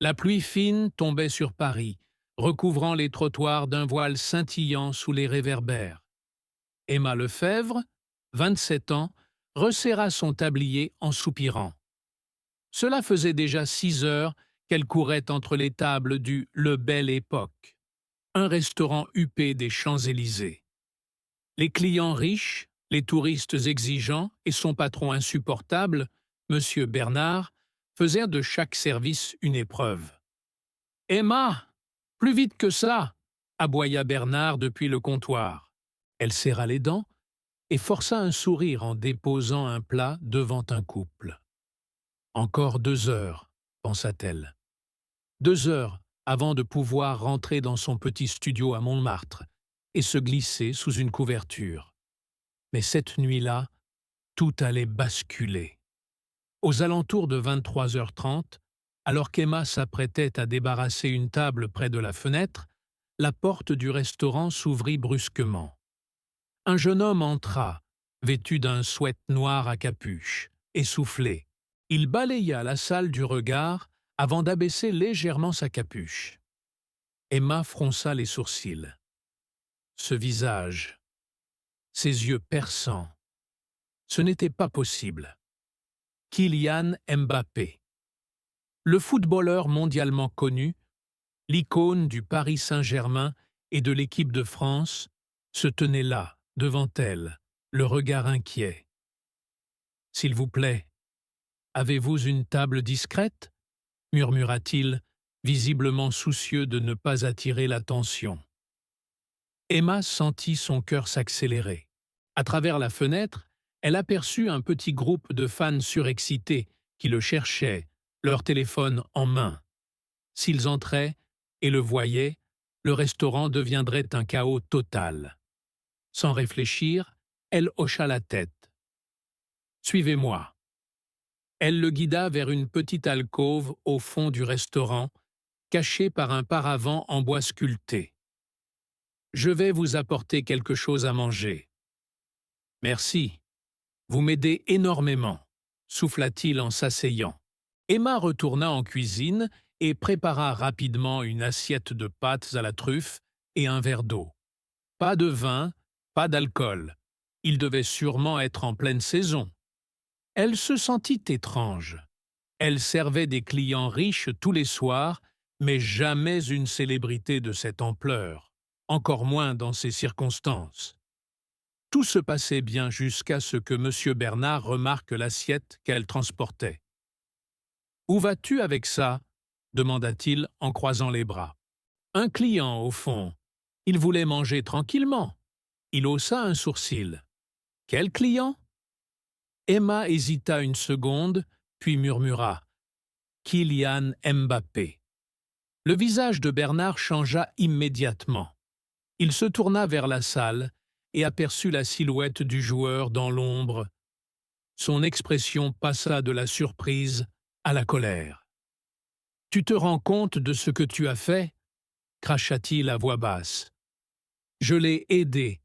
La pluie fine tombait sur Paris, recouvrant les trottoirs d'un voile scintillant sous les réverbères. Emma Lefèvre, 27 ans, resserra son tablier en soupirant. Cela faisait déjà 6 heures qu'elle courait entre les tables du Le Belle Époque, un restaurant huppé des Champs-Élysées. Les clients riches, les touristes exigeants et son patron insupportable, M. Bernard, faisaient de chaque service une épreuve. Emma, plus vite que ça, aboya Bernard depuis le comptoir. Elle serra les dents et força un sourire en déposant un plat devant un couple. Encore 2 heures, pensa-t-elle. 2 heures avant de pouvoir rentrer dans son petit studio à Montmartre et se glisser sous une couverture. Mais cette nuit-là, tout allait basculer. Aux alentours de 23h30, alors qu'Emma s'apprêtait à débarrasser une table près de la fenêtre, la porte du restaurant s'ouvrit brusquement. Un jeune homme entra, vêtu d'un sweat noir à capuche, essoufflé. Il balaya la salle du regard avant d'abaisser légèrement sa capuche. Emma fronça les sourcils. Ce visage, ces yeux perçants, ce n'était pas possible. Kylian Mbappé. Le footballeur mondialement connu, l'icône du Paris Saint-Germain et de l'équipe de France, se tenait là, devant elle, le regard inquiet. « S'il vous plaît, avez-vous une table discrète ?» murmura-t-il, visiblement soucieux de ne pas attirer l'attention. Emma sentit son cœur s'accélérer. À travers la fenêtre, elle aperçut un petit groupe de fans surexcités qui le cherchaient, leur téléphone en main. S'ils entraient et le voyaient, le restaurant deviendrait un chaos total. Sans réfléchir, elle hocha la tête. « Suivez-moi. » Elle le guida vers une petite alcôve au fond du restaurant, cachée par un paravent en bois sculpté. « Je vais vous apporter quelque chose à manger. »« Merci. Vous m'aidez énormément, » souffla-t-il en s'asseyant. Emma retourna en cuisine et prépara rapidement une assiette de pâtes à la truffe et un verre d'eau. Pas de vin, pas d'alcool. Il devait sûrement être en pleine saison. Elle se sentit étrange. Elle servait des clients riches tous les soirs, mais jamais une célébrité de cette ampleur, encore moins dans ces circonstances. Tout se passait bien jusqu'à ce que M. Bernard remarque l'assiette qu'elle transportait. « Où vas-tu avec ça ?» demanda-t-il en croisant les bras. « Un client, au fond. Il voulait manger tranquillement. » Il haussa un sourcil. « Quel client ?» Emma hésita une seconde, puis murmura « Kylian Mbappé ». Le visage de Bernard changea immédiatement. Il se tourna vers la salle et aperçut la silhouette du joueur dans l'ombre. Son expression passa de la surprise à la colère. « Tu te rends compte de ce que tu as fait ?» cracha-t-il à voix basse. « Je l'ai aidé.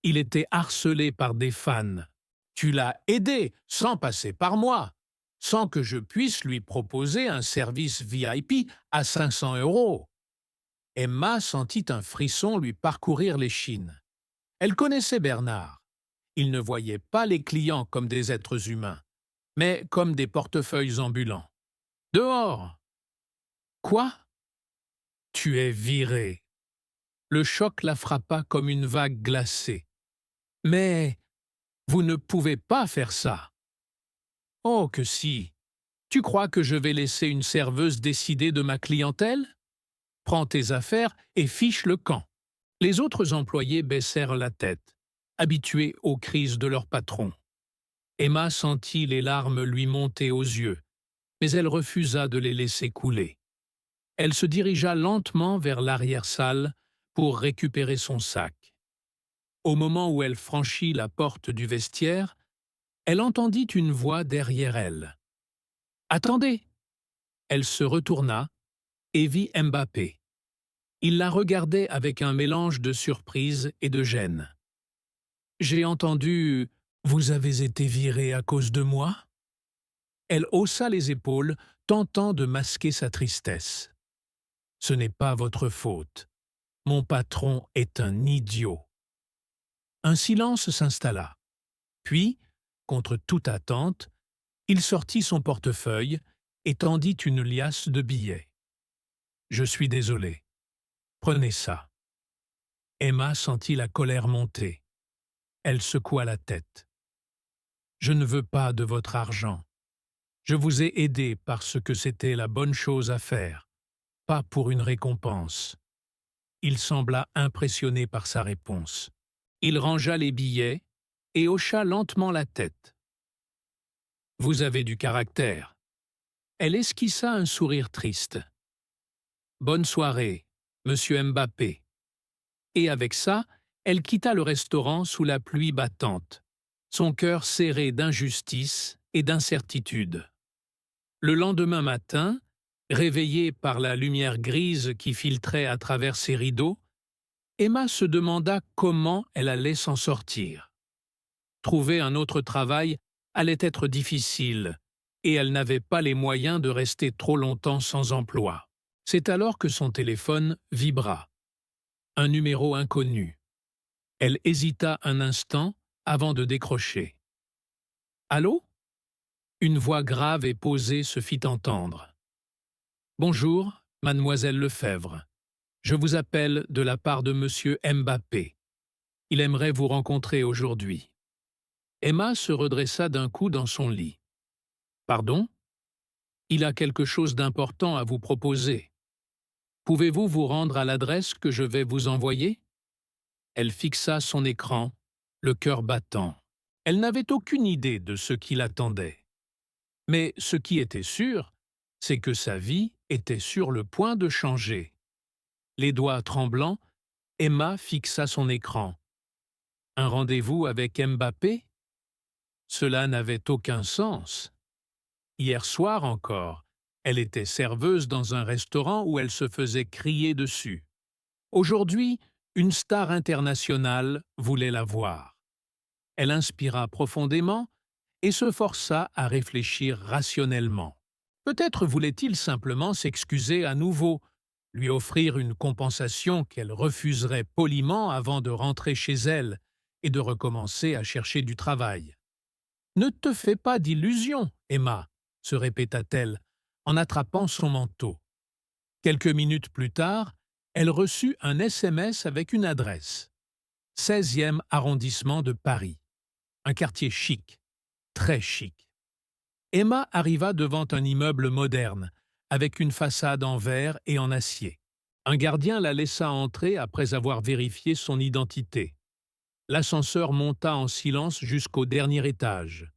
Il était harcelé par des fans. Tu l'as aidé sans passer par moi, sans que je puisse lui proposer un service VIP à 500 €. » Emma sentit un frisson lui parcourir l'échine. Elle connaissait Bernard. Il ne voyait pas les clients comme des êtres humains, mais comme des portefeuilles ambulants. « Dehors !»« Quoi ?»« Tu es viré. » Le choc la frappa comme une vague glacée. « Mais vous ne pouvez pas faire ça. »« Oh que si. Tu crois que je vais laisser une serveuse décider de ma clientèle ? Prends tes affaires et fiche le camp. » Les autres employés baissèrent la tête, habitués aux crises de leur patron. Emma sentit les larmes lui monter aux yeux, mais elle refusa de les laisser couler. Elle se dirigea lentement vers l'arrière-salle pour récupérer son sac. Au moment où elle franchit la porte du vestiaire, elle entendit une voix derrière elle. « Attendez !» Elle se retourna et vit Mbappé. Il la regardait avec un mélange de surprise et de gêne. « J'ai entendu « Vous avez été viré à cause de moi ?» Elle haussa les épaules, tentant de masquer sa tristesse. « Ce n'est pas votre faute. Mon patron est un idiot. » Un silence s'installa. Puis, contre toute attente, il sortit son portefeuille et tendit une liasse de billets. « Je suis désolé. Prenez ça. » Emma sentit la colère monter. Elle secoua la tête. « Je ne veux pas de votre argent. Je vous ai aidé parce que c'était la bonne chose à faire, pas pour une récompense. » Il sembla impressionné par sa réponse. Il rangea les billets et hocha lentement la tête. « Vous avez du caractère. » Elle esquissa un sourire triste. « Bonne soirée, monsieur Mbappé. » Et avec ça, elle quitta le restaurant sous la pluie battante, son cœur serré d'injustice et d'incertitude. Le lendemain matin, réveillée par la lumière grise qui filtrait à travers ses rideaux, Emma se demanda comment elle allait s'en sortir. Trouver un autre travail allait être difficile, et elle n'avait pas les moyens de rester trop longtemps sans emploi. C'est alors que son téléphone vibra. Un numéro inconnu. Elle hésita un instant avant de décrocher. « Allô ?» Une voix grave et posée se fit entendre. « Bonjour, mademoiselle Lefebvre. Je vous appelle de la part de monsieur Mbappé. Il aimerait vous rencontrer aujourd'hui. » Emma se redressa d'un coup dans son lit. « Pardon ? Il a quelque chose d'important à vous proposer. Pouvez-vous vous rendre à l'adresse que je vais vous envoyer ?» Elle fixa son écran, le cœur battant. Elle n'avait aucune idée de ce qui l'attendait. Mais ce qui était sûr, c'est que sa vie était sur le point de changer. Les doigts tremblants, Emma fixa son écran. Un rendez-vous avec Mbappé ? Cela n'avait aucun sens. Hier soir encore, elle était serveuse dans un restaurant où elle se faisait crier dessus. Aujourd'hui, une star internationale voulait la voir. Elle inspira profondément et se força à réfléchir rationnellement. Peut-être voulait-il simplement s'excuser à nouveau, lui offrir une compensation qu'elle refuserait poliment avant de rentrer chez elle et de recommencer à chercher du travail. « Ne te fais pas d'illusions, Emma », se répéta-t-elle en attrapant son manteau. Quelques minutes plus tard, elle reçut un SMS avec une adresse. 16e arrondissement de Paris. Un quartier chic, très chic. Emma arriva devant un immeuble moderne, avec une façade en verre et en acier. Un gardien la laissa entrer après avoir vérifié son identité. L'ascenseur monta en silence jusqu'au dernier étage.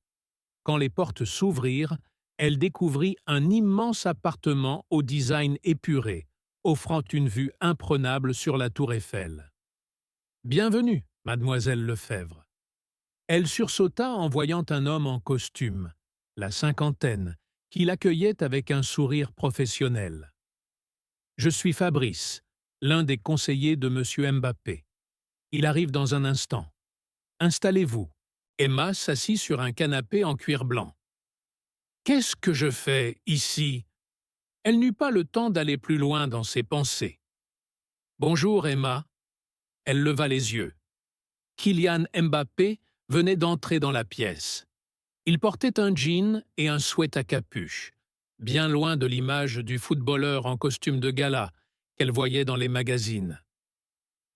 Quand les portes s'ouvrirent, elle découvrit un immense appartement au design épuré, offrant une vue imprenable sur la tour Eiffel. « Bienvenue, mademoiselle Lefebvre. » Elle sursauta en voyant un homme en costume, la cinquantaine, qui l'accueillait avec un sourire professionnel. « Je suis Fabrice, l'un des conseillers de monsieur Mbappé. Il arrive dans un instant. Installez-vous. » Emma s'assit sur un canapé en cuir blanc. « Qu'est-ce que je fais ici ?» Elle n'eut pas le temps d'aller plus loin dans ses pensées. « Bonjour, Emma. » Elle leva les yeux. Kylian Mbappé venait d'entrer dans la pièce. Il portait un jean et un sweat à capuche, bien loin de l'image du footballeur en costume de gala qu'elle voyait dans les magazines.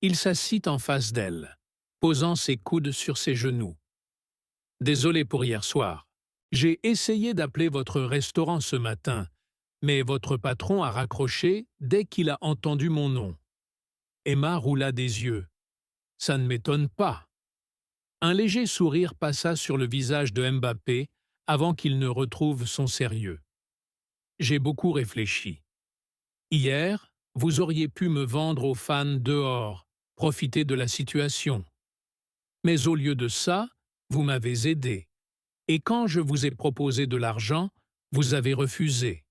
Il s'assit en face d'elle, posant ses coudes sur ses genoux. « Désolé pour hier soir. J'ai essayé d'appeler votre restaurant ce matin, mais votre patron a raccroché dès qu'il a entendu mon nom. » Emma roula des yeux. « Ça ne m'étonne pas. » Un léger sourire passa sur le visage de Mbappé avant qu'il ne retrouve son sérieux. « J'ai beaucoup réfléchi. Hier, vous auriez pu me vendre aux fans dehors, profiter de la situation. Mais au lieu de ça, vous m'avez aidé. Et quand je vous ai proposé de l'argent, vous avez refusé.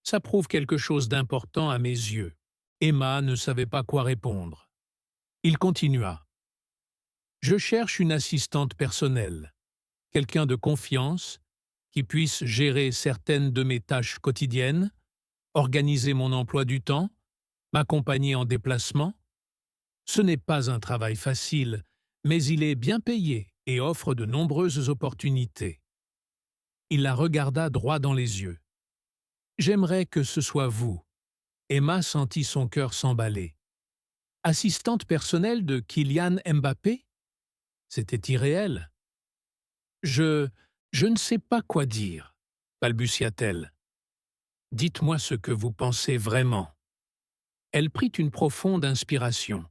Ça prouve quelque chose d'important à mes yeux. » Emma ne savait pas quoi répondre. Il continua. « Je cherche une assistante personnelle, quelqu'un de confiance, qui puisse gérer certaines de mes tâches quotidiennes, organiser mon emploi du temps, m'accompagner en déplacement. Ce n'est pas un travail facile, mais il est bien payé et offre de nombreuses opportunités. Il la regarda droit dans les yeux. J'aimerais que ce soit vous. Emma sentit son cœur s'emballer. Assistante personnelle de Kylian Mbappé? C'était irréel. Je ne sais pas quoi dire, balbutia-t-elle. Dites-moi ce que vous pensez vraiment. Elle prit une profonde inspiration.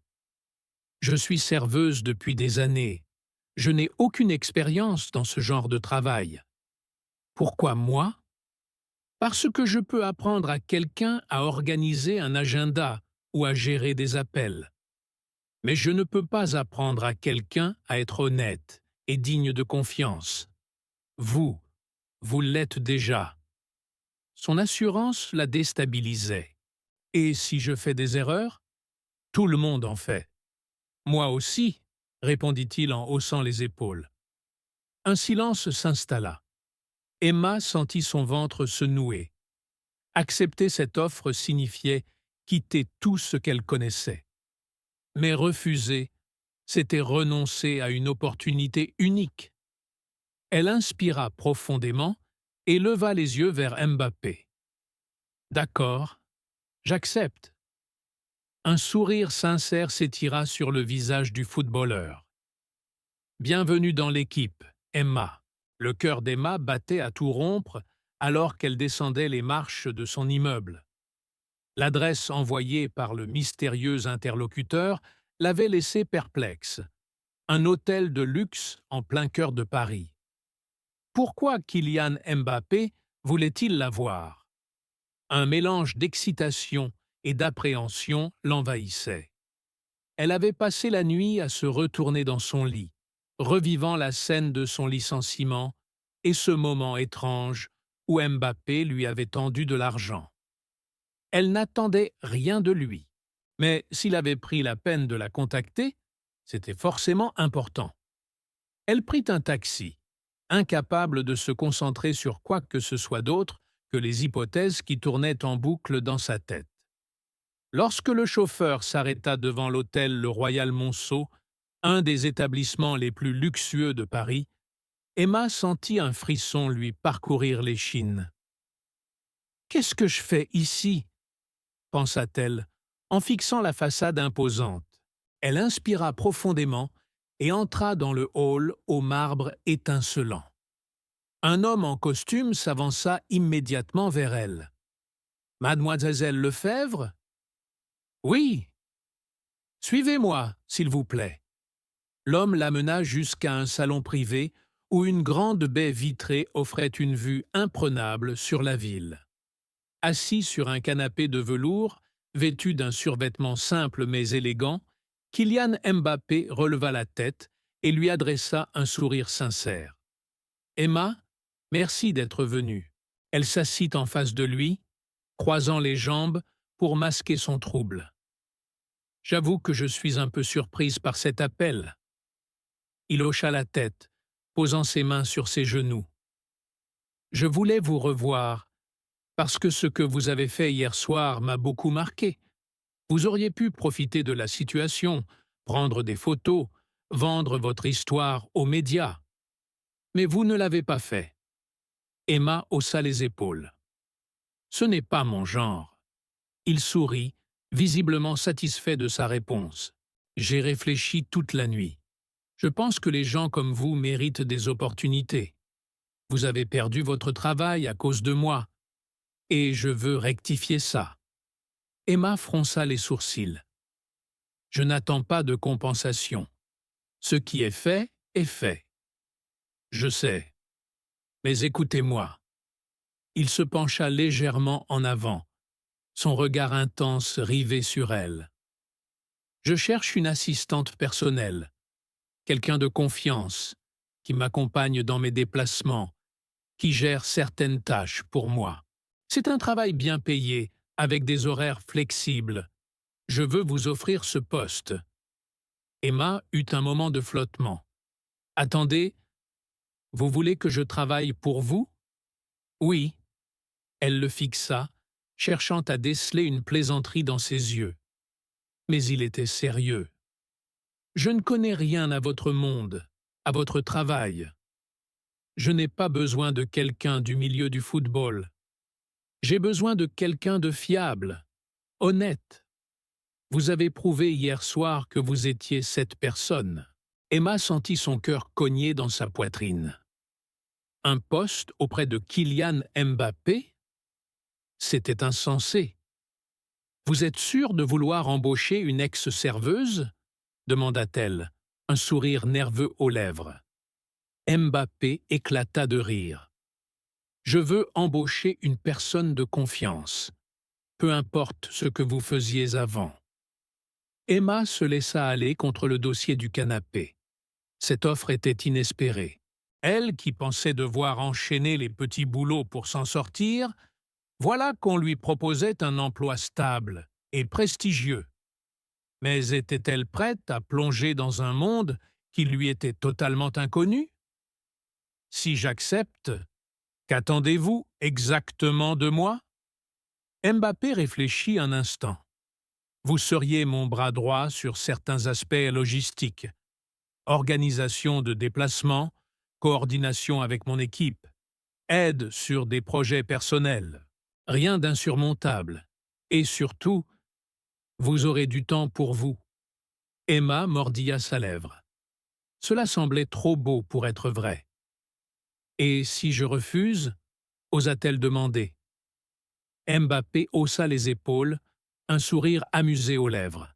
Je suis serveuse depuis des années. Je n'ai aucune expérience dans ce genre de travail. Pourquoi moi? Parce que je peux apprendre à quelqu'un à organiser un agenda ou à gérer des appels. Mais je ne peux pas apprendre à quelqu'un à être honnête et digne de confiance. Vous, vous l'êtes déjà. Son assurance la déstabilisait. Et si je fais des erreurs? Tout le monde en fait. Moi aussi, répondit-il en haussant les épaules. Un silence s'installa. Emma sentit son ventre se nouer. Accepter cette offre signifiait quitter tout ce qu'elle connaissait. Mais refuser, c'était renoncer à une opportunité unique. Elle inspira profondément et leva les yeux vers Mbappé. D'accord, j'accepte. Un sourire sincère s'étira sur le visage du footballeur. Bienvenue dans l'équipe, Emma. Le cœur d'Emma battait à tout rompre alors qu'elle descendait les marches de son immeuble. L'adresse envoyée par le mystérieux interlocuteur l'avait laissée perplexe. Un hôtel de luxe en plein cœur de Paris. Pourquoi Kylian Mbappé voulait-il la voir? Un mélange d'excitation et d'appréhension l'envahissait. Elle avait passé la nuit à se retourner dans son lit, revivant la scène de son licenciement et ce moment étrange où Mbappé lui avait tendu de l'argent. Elle n'attendait rien de lui, mais s'il avait pris la peine de la contacter, c'était forcément important. Elle prit un taxi, incapable de se concentrer sur quoi que ce soit d'autre que les hypothèses qui tournaient en boucle dans sa tête. Lorsque le chauffeur s'arrêta devant l'hôtel Le Royal Monceau, un des établissements les plus luxueux de Paris, Emma sentit un frisson lui parcourir l'échine. « Qu'est-ce que je fais ici ?» pensa-t-elle, en fixant la façade imposante. Elle inspira profondément et entra dans le hall au marbre étincelant. Un homme en costume s'avança immédiatement vers elle. « Mademoiselle Lefebvre ?»« Oui. »« Suivez-moi, s'il vous plaît. » L'homme l'amena jusqu'à un salon privé où une grande baie vitrée offrait une vue imprenable sur la ville. Assis sur un canapé de velours, vêtu d'un survêtement simple mais élégant, Kylian Mbappé releva la tête et lui adressa un sourire sincère. « Emma, merci d'être venue. » Elle s'assit en face de lui, croisant les jambes pour masquer son trouble. « J'avoue que je suis un peu surprise par cet appel. » Il hocha la tête, posant ses mains sur ses genoux. « Je voulais vous revoir, parce que ce que vous avez fait hier soir m'a beaucoup marqué. Vous auriez pu profiter de la situation, prendre des photos, vendre votre histoire aux médias. Mais vous ne l'avez pas fait. » Emma haussa les épaules. « Ce n'est pas mon genre. » Il sourit, visiblement satisfait de sa réponse. « J'ai réfléchi toute la nuit. Je pense que les gens comme vous méritent des opportunités. Vous avez perdu votre travail à cause de moi. Et je veux rectifier ça. » Emma fronça les sourcils. « Je n'attends pas de compensation. Ce qui est fait est fait. » « Je sais. Mais écoutez-moi. » Il se pencha légèrement en avant, son regard intense rivé sur elle. « Je cherche une assistante personnelle, quelqu'un de confiance, qui m'accompagne dans mes déplacements, qui gère certaines tâches pour moi. C'est un travail bien payé, avec des horaires flexibles. Je veux vous offrir ce poste. » Emma eut un moment de flottement. « Attendez, vous voulez que je travaille pour vous ?» Oui, elle le fixa, cherchant à déceler une plaisanterie dans ses yeux. Mais il était sérieux. Je ne connais rien à votre monde, à votre travail. Je n'ai pas besoin de quelqu'un du milieu du football. J'ai besoin de quelqu'un de fiable, honnête. Vous avez prouvé hier soir que vous étiez cette personne. Emma sentit son cœur cogner dans sa poitrine. Un poste auprès de Kylian Mbappé? C'était insensé. Vous êtes sûr de vouloir embaucher une ex-serveuse? Demanda-t-elle, un sourire nerveux aux lèvres. Mbappé éclata de rire. Je veux embaucher une personne de confiance, peu importe ce que vous faisiez avant. Emma se laissa aller contre le dossier du canapé. Cette offre était inespérée. Elle, qui pensait devoir enchaîner les petits boulots pour s'en sortir, voilà qu'on lui proposait un emploi stable et prestigieux. Mais était-elle prête à plonger dans un monde qui lui était totalement inconnu? Si j'accepte, qu'attendez-vous exactement de moi? Mbappé réfléchit un instant. Vous seriez mon bras droit sur certains aspects logistiques. Organisation de déplacements, coordination avec mon équipe, aide sur des projets personnels. Rien d'insurmontable. Et surtout, vous aurez du temps pour vous. Emma mordilla sa lèvre. Cela semblait trop beau pour être vrai. Et si je refuse, osa-t-elle demander. Mbappé haussa les épaules, un sourire amusé aux lèvres.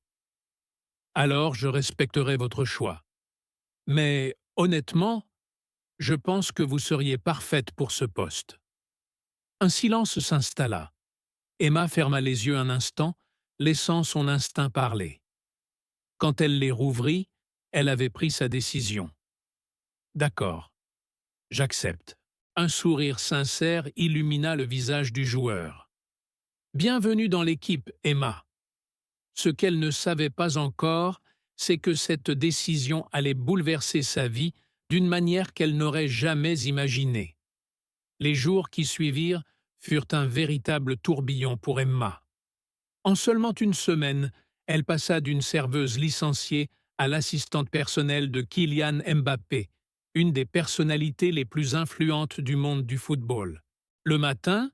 Alors je respecterai votre choix. Mais, honnêtement, je pense que vous seriez parfaite pour ce poste. Un silence s'installa. Emma ferma les yeux un instant, laissant son instinct parler. Quand elle les rouvrit, elle avait pris sa décision. D'accord, j'accepte. Un sourire sincère illumina le visage du joueur. Bienvenue dans l'équipe, Emma. Ce qu'elle ne savait pas encore, c'est que cette décision allait bouleverser sa vie d'une manière qu'elle n'aurait jamais imaginée. Les jours qui suivirent furent un véritable tourbillon pour Emma. En seulement une semaine, elle passa d'une serveuse licenciée à l'assistante personnelle de Kylian Mbappé, une des personnalités les plus influentes du monde du football. Le matin,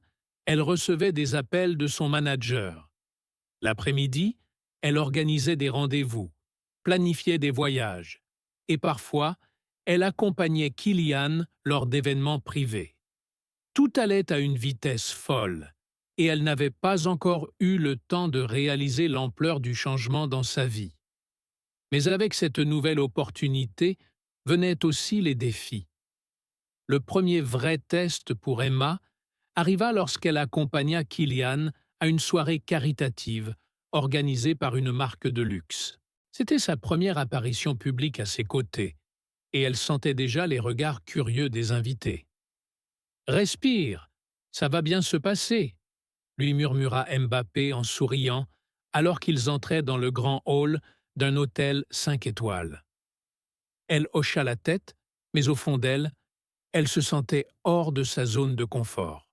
elle recevait des appels de son manager. L'après-midi, elle organisait des rendez-vous, planifiait des voyages, et parfois, elle accompagnait Kylian lors d'événements privés. Tout allait à une vitesse folle, et elle n'avait pas encore eu le temps de réaliser l'ampleur du changement dans sa vie. Mais avec cette nouvelle opportunité venaient aussi les défis. Le premier vrai test pour Emma arriva lorsqu'elle accompagna Kylian à une soirée caritative organisée par une marque de luxe. C'était sa première apparition publique à ses côtés, et elle sentait déjà les regards curieux des invités. « Respire, ça va bien se passer », lui murmura Mbappé en souriant, alors qu'ils entraient dans le grand hall d'un hôtel 5 étoiles. Elle hocha la tête, mais au fond d'elle, elle se sentait hors de sa zone de confort.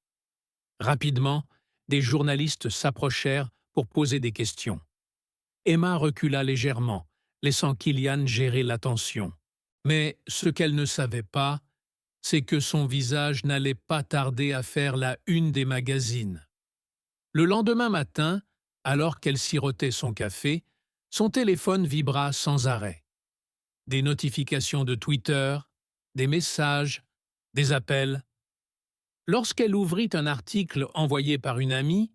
Rapidement, des journalistes s'approchèrent pour poser des questions. Emma recula légèrement, laissant Kylian gérer l'attention. Mais ce qu'elle ne savait pas, c'est que son visage n'allait pas tarder à faire la une des magazines. Le lendemain matin, alors qu'elle sirotait son café, son téléphone vibra sans arrêt. Des notifications de Twitter, des messages, des appels. Lorsqu'elle ouvrit un article envoyé par une amie,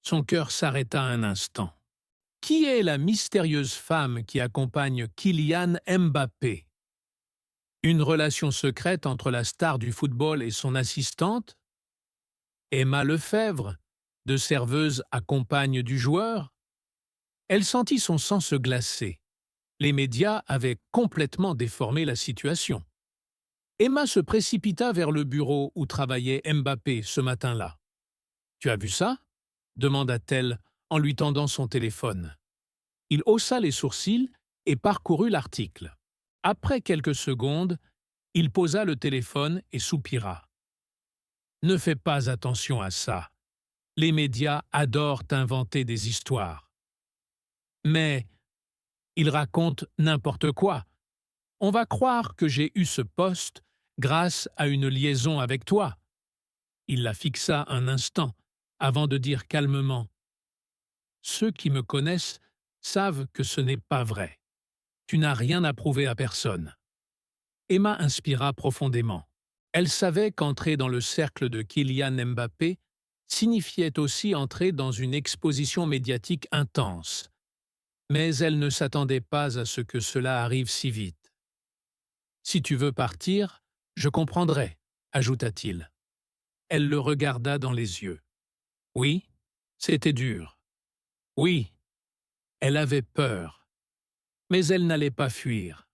son cœur s'arrêta un instant. Qui est la mystérieuse femme qui accompagne Kylian Mbappé? Une relation secrète entre la star du football et son assistante? Emma Lefèvre, de serveuse à compagne du joueur? Elle sentit son sang se glacer. Les médias avaient complètement déformé la situation. Emma se précipita vers le bureau où travaillait Mbappé ce matin-là. « Tu as vu ça ?» demanda-t-elle en lui tendant son téléphone. Il haussa les sourcils et parcourut l'article. Après quelques secondes, il posa le téléphone et soupira. Ne fais pas attention à ça. Les médias adorent inventer des histoires. Mais ils racontent n'importe quoi. On va croire que j'ai eu ce poste grâce à une liaison avec toi. Il la fixa un instant, avant de dire calmement: Ceux qui me connaissent savent que ce n'est pas vrai. Tu n'as rien à prouver à personne. Emma inspira profondément. Elle savait qu'entrer dans le cercle de Kylian Mbappé signifiait aussi entrer dans une exposition médiatique intense. Mais elle ne s'attendait pas à ce que cela arrive si vite. Si tu veux partir, je comprendrai, ajouta-t-il. Elle le regarda dans les yeux. Oui, c'était dur. Oui, elle avait peur. Mais elle n'allait pas fuir.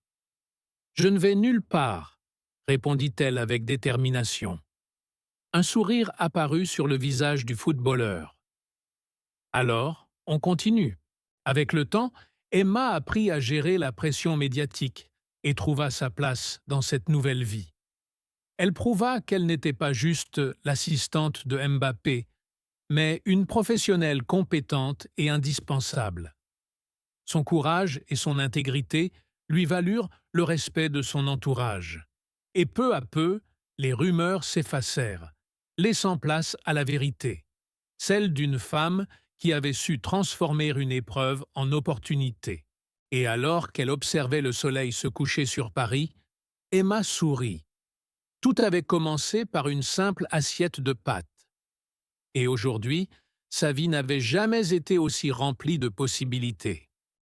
Je ne vais nulle part, répondit-elle avec détermination. Un sourire apparut sur le visage du footballeur. Alors, on continue. Avec le temps, Emma apprit à gérer la pression médiatique et trouva sa place dans cette nouvelle vie. Elle prouva qu'elle n'était pas juste l'assistante de Mbappé, mais une professionnelle compétente et indispensable. Son courage et son intégrité lui valurent le respect de son entourage. Et peu à peu, les rumeurs s'effacèrent, laissant place à la vérité, celle d'une femme qui avait su transformer une épreuve en opportunité. Et alors qu'elle observait le soleil se coucher sur Paris, Emma sourit. Tout avait commencé par une simple assiette de pâtes. Et aujourd'hui, sa vie n'avait jamais été aussi remplie de possibilités.